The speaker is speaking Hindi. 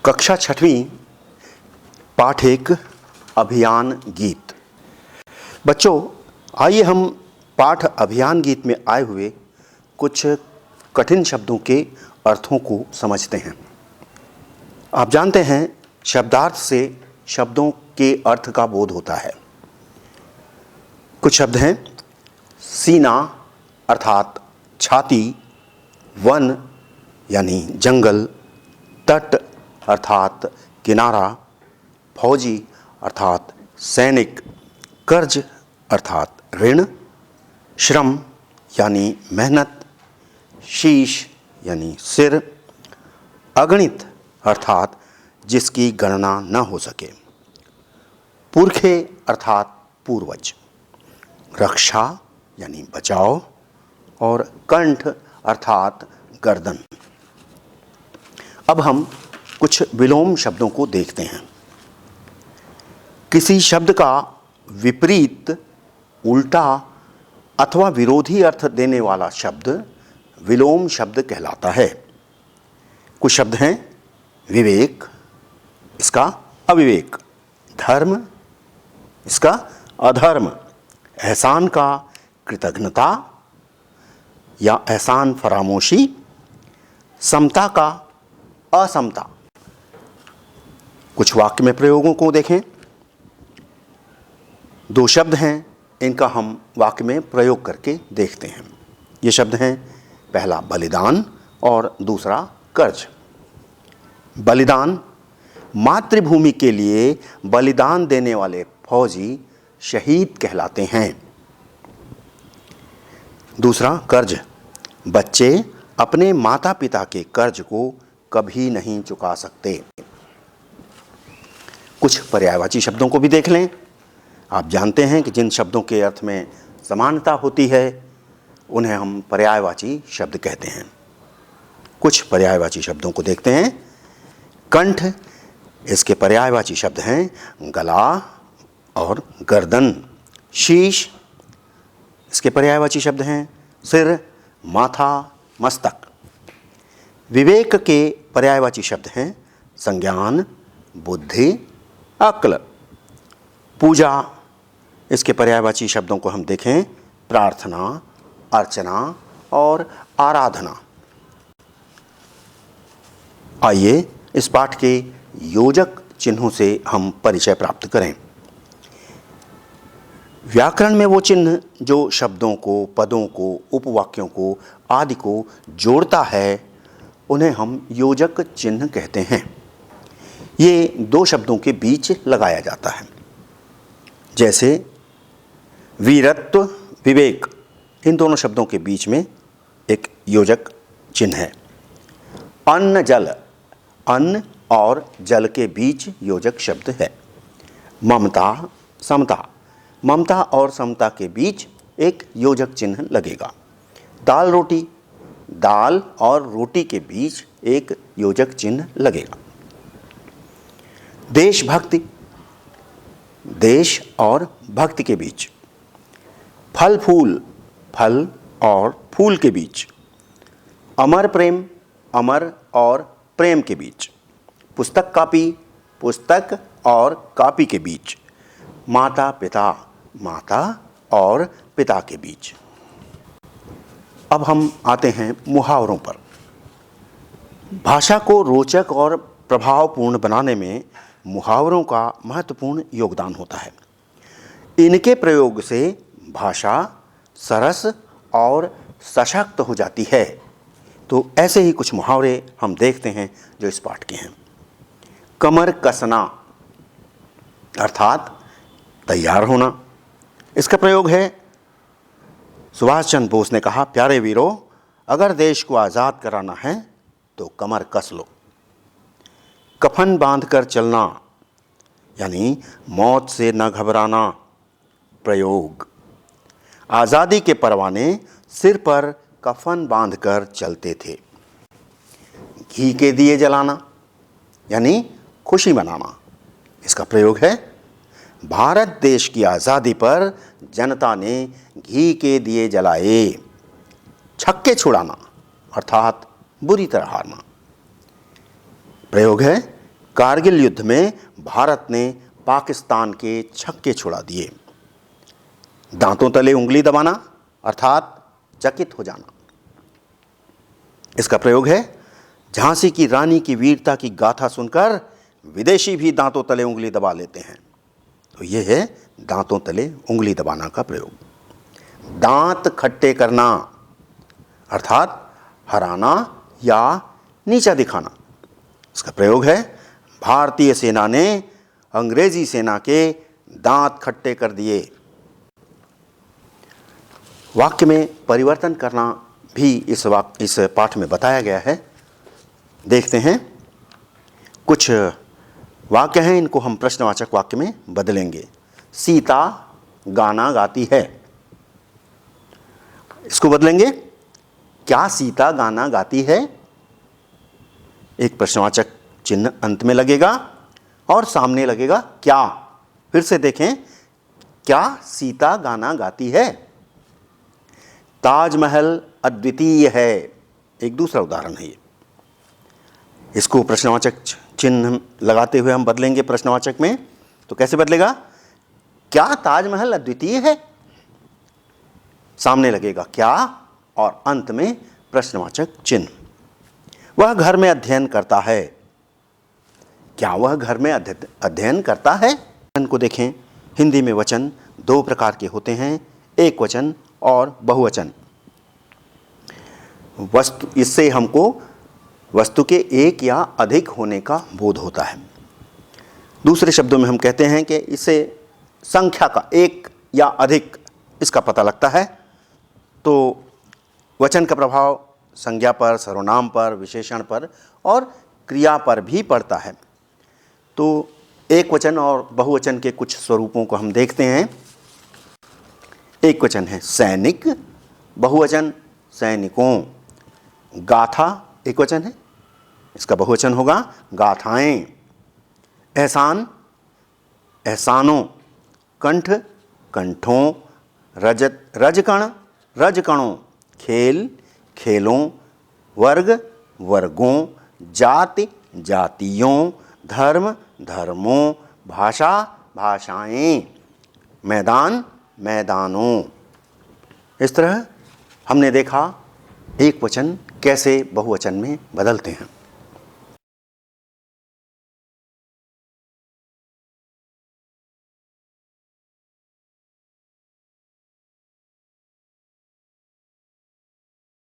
कक्षा छठवीं पाठ एक अभियान गीत। बच्चों, आइए हम पाठ अभियान गीत में आए हुए कुछ कठिन शब्दों के अर्थों को समझते हैं। आप जानते हैं, शब्दार्थ से शब्दों के अर्थ का बोध होता है। कुछ शब्द हैं सीना अर्थात छाती, वन यानी जंगल, तट अर्थात किनारा, फौजी अर्थात सैनिक, कर्ज अर्थात ऋण, श्रम यानी मेहनत, शीश यानी सिर, अगणित अर्थात जिसकी गणना न हो सके, पुरखे अर्थात पूर्वज, रक्षा यानी बचाव और कंठ अर्थात गर्दन। अब हम कुछ विलोम शब्दों को देखते हैं। किसी शब्द का विपरीत, उल्टा अथवा विरोधी अर्थ देने वाला शब्द विलोम शब्द कहलाता है। कुछ शब्द हैं विवेक, इसका अविवेक, धर्म, इसका अधर्म, एहसान का कृतज्ञता या एहसान फरामोशी, समता का असमता। कुछ वाक्य में प्रयोगों को देखें। दो शब्द हैं, इनका हम वाक्य में प्रयोग करके देखते हैं। ये शब्द हैं, पहला बलिदान और दूसरा कर्ज। बलिदान, मातृभूमि के लिए बलिदान देने वाले फौजी शहीद कहलाते हैं। दूसरा कर्ज, बच्चे अपने माता पिता के कर्ज को कभी नहीं चुका सकते। कुछ पर्यायवाची शब्दों को भी देख लें। आप जानते हैं कि जिन शब्दों के अर्थ में समानता होती है उन्हें हम पर्यायवाची शब्द कहते हैं। कुछ पर्यायवाची शब्दों को देखते हैं। कंठ, इसके पर्यायवाची शब्द हैं गला और गर्दन। शीश, इसके पर्यायवाची शब्द हैं सिर, माथा, मस्तक। विवेक के पर्यायवाची शब्द हैं संज्ञान, बुद्धि, अक्ल। पूजा, इसके पर्यायवाची शब्दों को हम देखें प्रार्थना, अर्चना और आराधना। आइए इस पाठ के योजक चिन्हों से हम परिचय प्राप्त करें। व्याकरण में वो चिन्ह जो शब्दों को, पदों को, उपवाक्यों को आदि को जोड़ता है उन्हें हम योजक चिन्ह कहते हैं। ये दो शब्दों के बीच लगाया जाता है। जैसे वीरत्व, विवेक, इन दोनों शब्दों के बीच में एक योजक चिन्ह है। अन्न जल, अन्न और जल के बीच योजक शब्द है। ममता, समता, ममता और समता के बीच एक योजक चिन्ह लगेगा। दाल रोटी, दाल और रोटी के बीच एक योजक चिन्ह लगेगा। देशभक्ति, देश और भक्ति के बीच। फल फूल, फल और फूल के बीच। अमर प्रेम, अमर और प्रेम के बीच। पुस्तक कापी, पुस्तक और कापी के बीच। माता पिता, माता और पिता के बीच। अब हम आते हैं मुहावरों पर। भाषा को रोचक और प्रभावपूर्ण बनाने में मुहावरों का महत्वपूर्ण योगदान होता है। इनके प्रयोग से भाषा सरस और सशक्त हो जाती है। तो ऐसे ही कुछ मुहावरे हम देखते हैं जो इस पाठ के हैं। कमर कसना अर्थात तैयार होना। इसका प्रयोग है, सुभाष चंद्र बोस ने कहा, प्यारे वीरों, अगर देश को आज़ाद कराना है तो कमर कस लो। कफन बांध कर चलना यानी मौत से न घबराना। प्रयोग, आज़ादी के परवाने सिर पर कफन बांधकर चलते थे। घी के दिए जलाना यानी खुशी मनाना। इसका प्रयोग है, भारत देश की आज़ादी पर जनता ने घी के दिए जलाए। छक्के छुड़ाना अर्थात बुरी तरह हारना। प्रयोग है, कारगिल युद्ध में भारत ने पाकिस्तान के छक्के छुड़ा दिए। दांतों तले उंगली दबाना अर्थात चकित हो जाना। इसका प्रयोग है झांसी की रानी की वीरता की गाथा सुनकर विदेशी भी दांतों तले उंगली दबा लेते हैं। तो यह है दांतों तले उंगली दबाना का प्रयोग। दांत खट्टे करना अर्थात हराना या नीचा दिखाना। इसका प्रयोग है भारतीय सेना ने अंग्रेजी सेना के दांत खट्टे कर दिए। वाक्य में परिवर्तन करना भी इस पाठ में बताया गया है। देखते हैं, कुछ वाक्य हैं, इनको हम प्रश्नवाचक वाक्य में बदलेंगे। सीता गाना गाती है, इसको बदलेंगे क्या सीता गाना गाती है। एक प्रश्नवाचक चिन्ह अंत में लगेगा और सामने लगेगा क्या। फिर से देखें, क्या सीता गाना गाती है। ताजमहल अद्वितीय है, एक दूसरा उदाहरण है ये। इसको प्रश्नवाचक चिन्ह लगाते हुए हम बदलेंगे प्रश्नवाचक में। तो कैसे बदलेगा, क्या ताजमहल अद्वितीय है, सामने लगेगा क्या और अंत में प्रश्नवाचक चिन्ह। वह घर में अध्ययन करता है, क्या वह घर में अध्ययन करता है। वचन को देखें, हिंदी में वचन दो प्रकार के होते हैं, एक वचन और बहुवचन। वस्तु, इससे हमको वस्तु के एक या अधिक होने का बोध होता है। दूसरे शब्दों में हम कहते हैं कि इससे संख्या का एक या अधिक इसका पता लगता है। तो वचन का प्रभाव संज्ञा पर, सर्वनाम पर, विशेषण पर और क्रिया पर भी पड़ता है। तो एक वचन और बहुवचन के कुछ स्वरूपों को हम देखते हैं। एक वचन है सैनिक, बहुवचन सैनिकों। गाथा एक वचन है, इसका बहुवचन होगा गाथाएं। एहसान एहसानों, कंठ कंठों, रजकण रजकणों, खेल खेलों, वर्ग वर्गों, जाति जातियों, धर्म धर्मों, भाषा भाषाएं, मैदान मैदानों। इस तरह हमने देखा एक वचन कैसे बहुवचन में बदलते हैं।